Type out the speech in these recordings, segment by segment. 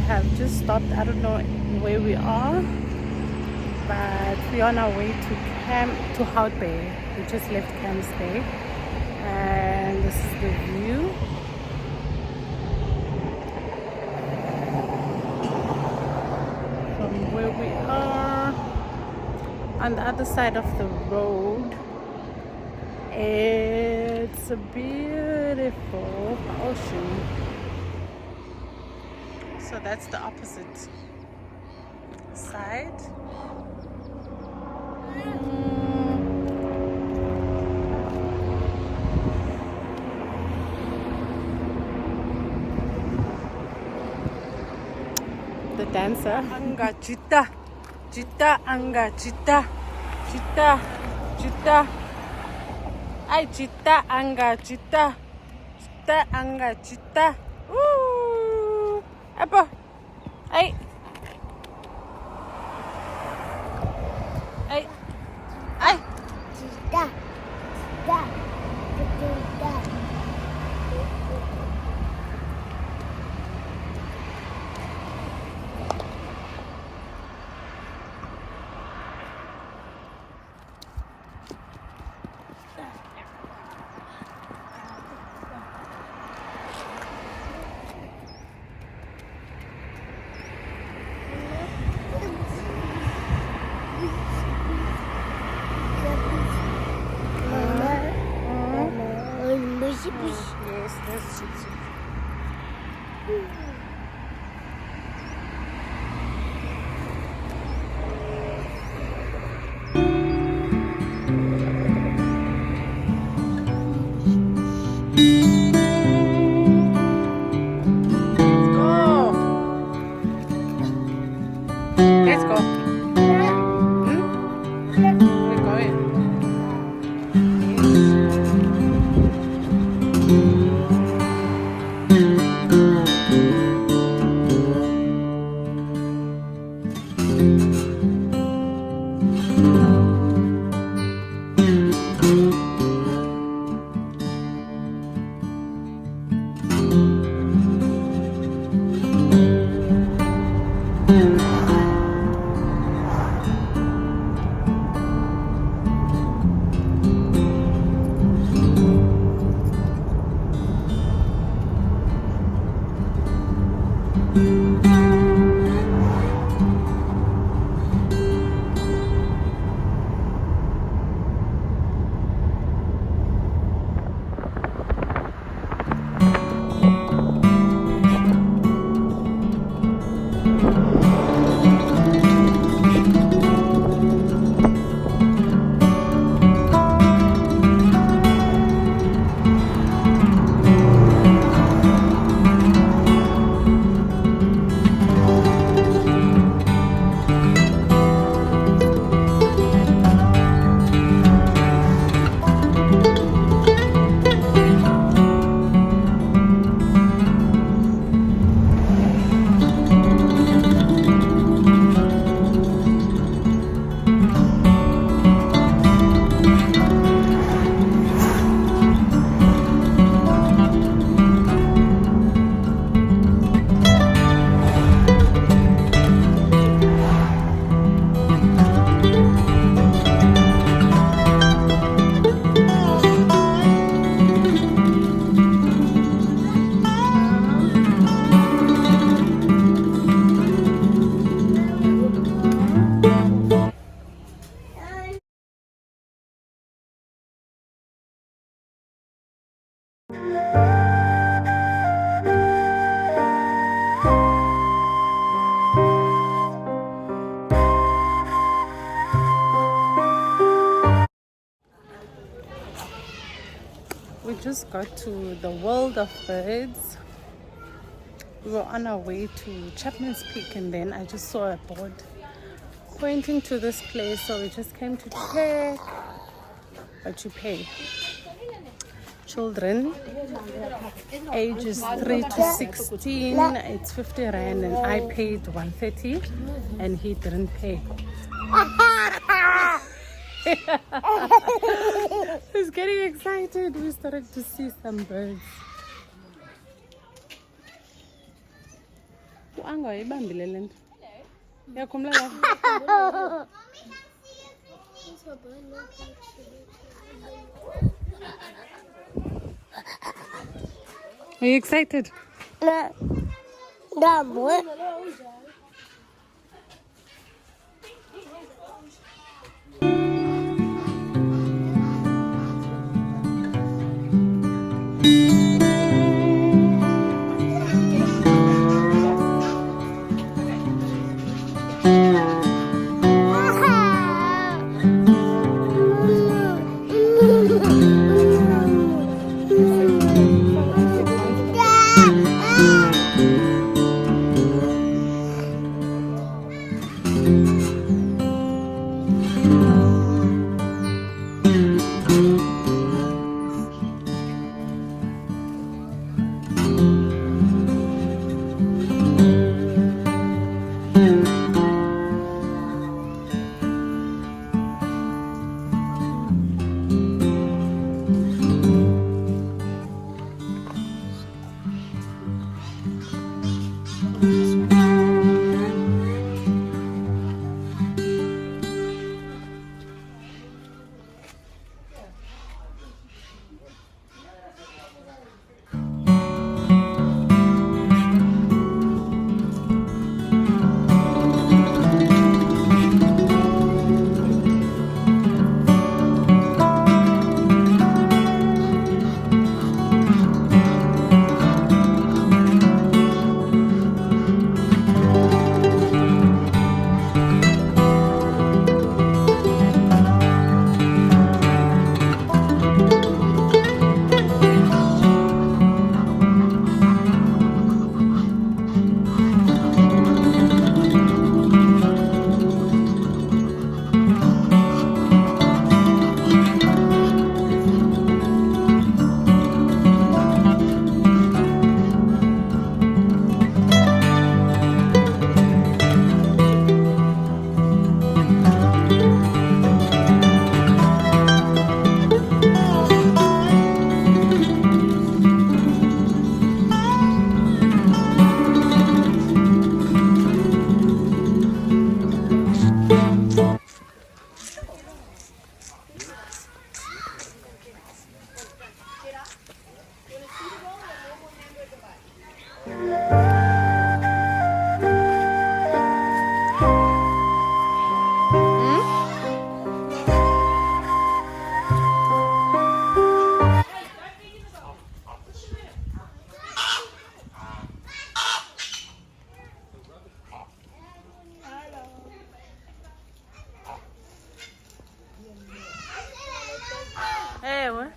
Have just stopped. I don't know where we are, but we're on our way to Hout Bay. We just left Camps Bay, and this is the view. From where we are, on the other side of the road, it's a beautiful ocean. So that's the opposite side. The dancer. Anga Jutta, Jutta, Anga Jutta, Jutta, Jutta. Ay Jutta, Anga Jutta, Jutta, Anga Jutta. Woo! Apa? Ay. Ay. Ay. Jutta, Jutta, Jutta. Yes, that's Zinzo. Let's go. We're going. just got to the World of Birds. We were on our way to Chapman's Peak, and then I just saw a board pointing to this place, so we just came to check what you pay. Children ages 3 to 16, it's 50 rand, and I paid 130 and he didn't pay. He's getting excited. We started to see some birds. Are you excited? Hey, what?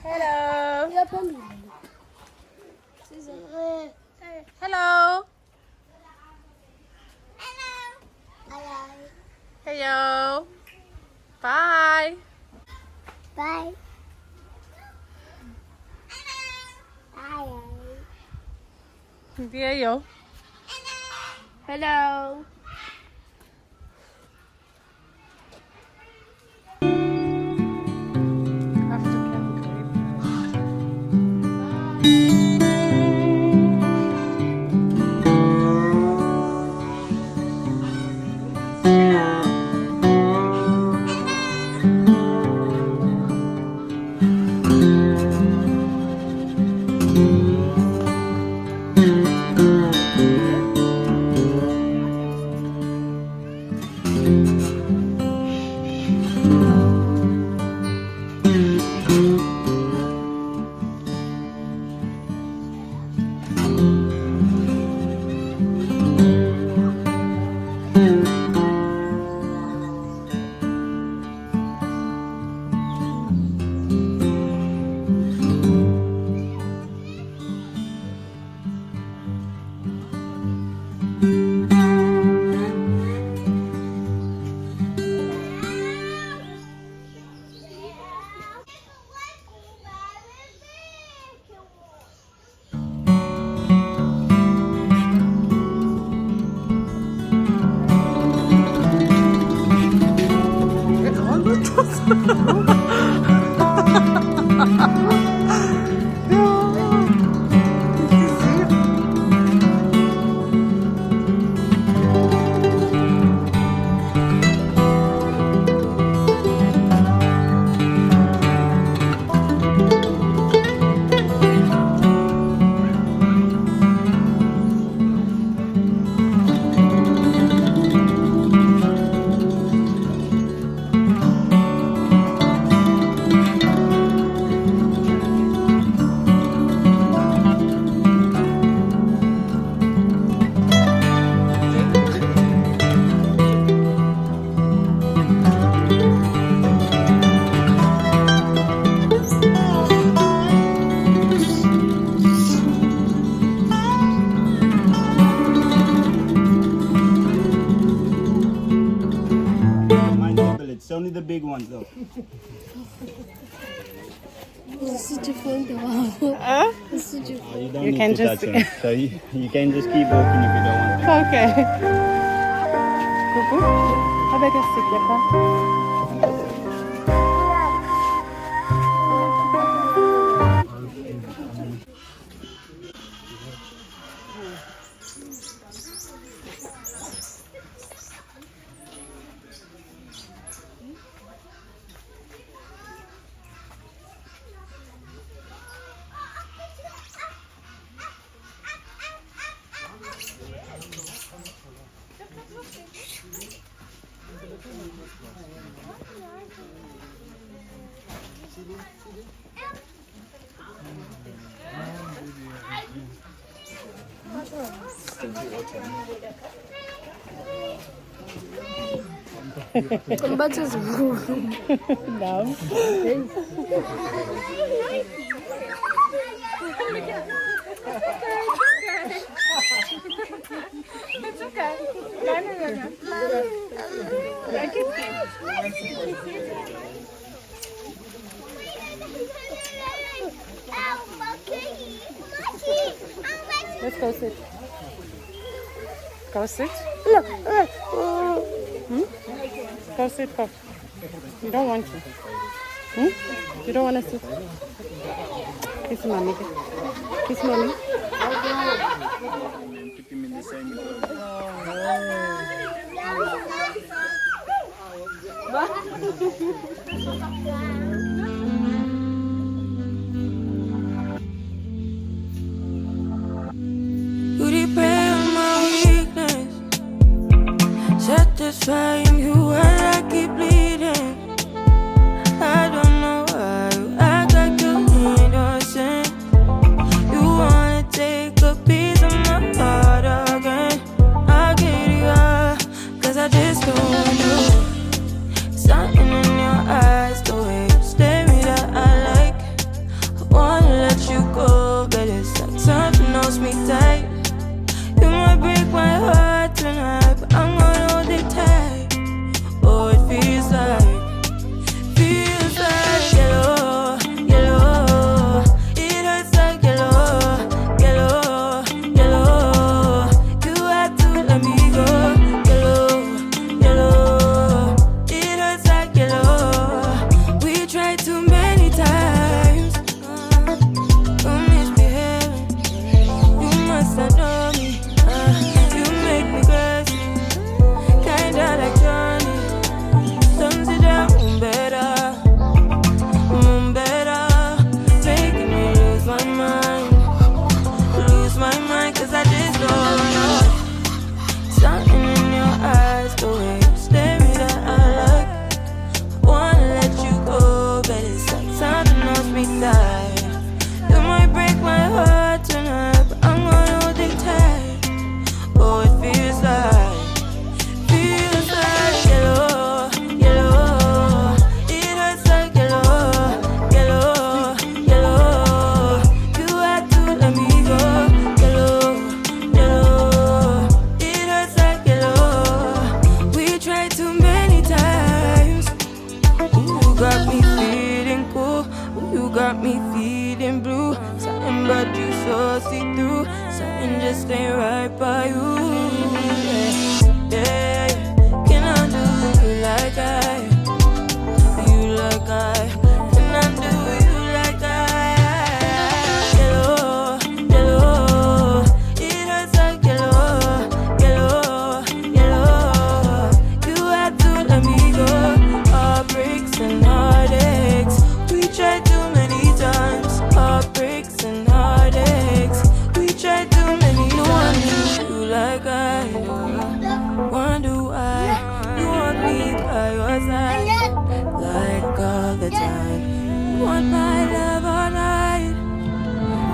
Hello. Hello. Hello. Bye. Bye. There you. Hello. only the big ones though. Such a fun dog. Huh? Such a You don't You need can to just- touch them. So you can just keep walking if you don't want to. Okay. Cuckoo. How about a stick, Combates No. It's okay. Let's go sit. Go sit. Go sit, go. You don't want to. You don't want to sit. Kiss mommy. Kiss mommy. Keep him in the same You repair my weakness, satisfying you while I keep bleeding. I don't know why you act like you're innocent. You wanna take a piece of my heart again. I'll get you up, 'cause I just don't want you. Something in your eyes, the way you stare me that I like. I wanna let you go, but it's like something else me tight. You might break my heart tonight, but I'm gonna hold it tight. Oh, it feels like yellow, yellow. It hurts like yellow, yellow, yellow. You had to let me go, yellow, yellow. It hurts like yellow. We tried too many times. You're misbehaving. You must have known me. You make me crazy, kinda like Johnny. Thumbs it down better, making me lose my mind, 'cause I just don't know. Something in your eyes, the way you stare me that I like. Wanna let you go, but it's like something else me tight. You might break my heart tonight, but I'm gonna hold it tight. Oh, it feels like yellow, yellow. It hurts like yellow, yellow, yellow. You had to let me go, yellow, yellow. It hurts like yellow. We tried too many times. Ooh, you got me feeling cool. Ooh, you got me feeling blue. Something about you so see-through. Something just ain't right by you. Yeah. Can I do you like I? You like I? Can I do you like I? Yellow, yellow. It hurts like yellow, yellow, yellow. You had to let me go. Heartbreaks and heartaches. We tried too many times. Heartbreaks and heartaches. We tried too many times. No one knew you like I. Wonder why you want me by your side, like all the time. You want my love all night,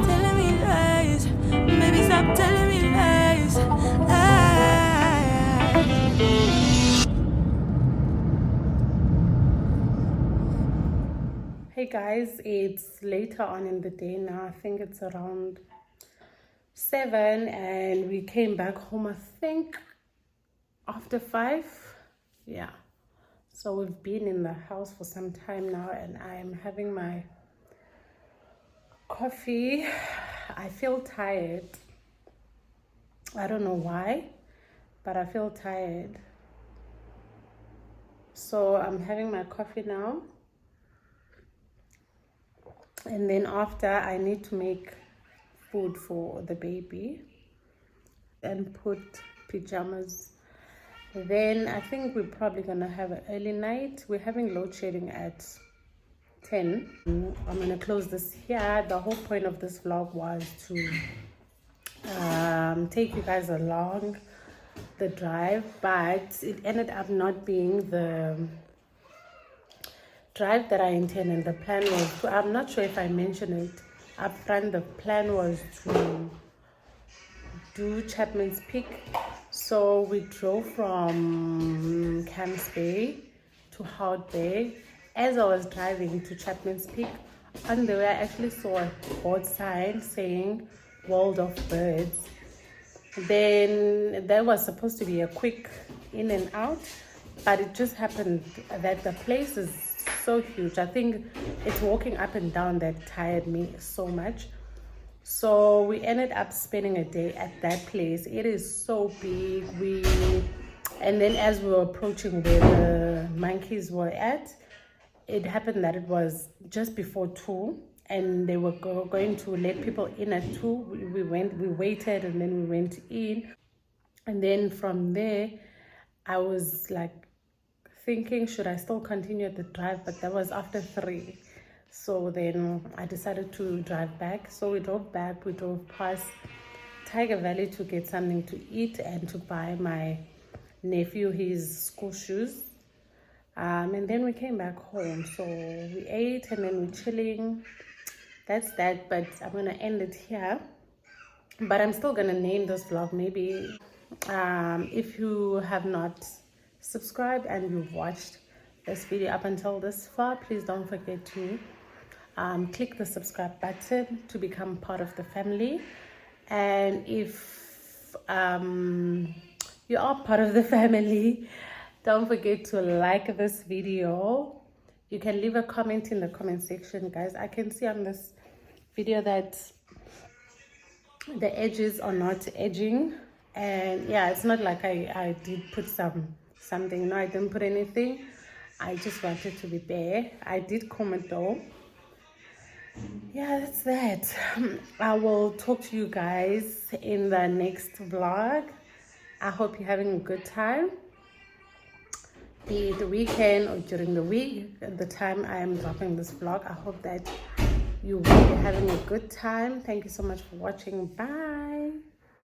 telling me lies. Maybe stop telling me lies. Hey guys, it's later on in the day now. I think it's around 7 and we came back home, I think, after 5. Yeah. So we've been in the house for some time now, and I'm having my coffee. I feel tired. I don't know why, but I feel tired. So I'm having my coffee now. And then after, I need to make food for the baby and put pajamas. Then I think we're probably gonna have an early night. We're having load shedding at 10. I'm gonna close this here. The whole point of this vlog was to take you guys along the drive, but it ended up not being the drive that I intended. The plan was to, I'm not sure if I mentioned it up front, the plan was to do Chapman's Peak. So we drove from Camps Bay to Hout Bay. As I was driving to Chapman's Peak, on the way I actually saw a board sign saying World of Birds. Then there was supposed to be a quick in and out, but it just happened that the place is so huge. I think it's walking up and down that tired me so much. So we ended up spending a day at that place. It is so big. And then as we were approaching where the monkeys were at, it happened that it was just before 2, and they were going to let people in at 2. We waited, and then we went in. And then from there, I was like thinking, should I still continue the drive? But that was after 3. So then I decided to drive back. So we drove back. We drove past Tiger Valley to get something to eat and to buy my nephew his school shoes. And then we came back home. So we ate and then we're chilling. That's that. But I'm going to end it here. But I'm still going to name this vlog maybe. If you have not subscribed and you've watched this video up until this far, please don't forget to click the subscribe button to become part of the family. And if you are part of the family, don't forget to like this video. You can leave a comment in the comment section, guys. I can see on this video that the edges are not edging, and yeah, it's not like I did put something. No, I didn't put anything. I just wanted to be bare. I did comment though. Yeah, that's that. I will talk to you guys in the next vlog. I hope you're having a good time, be it the weekend or during the week. At the time I am dropping this vlog, I hope that you will be having a good time. Thank you so much for watching. Bye.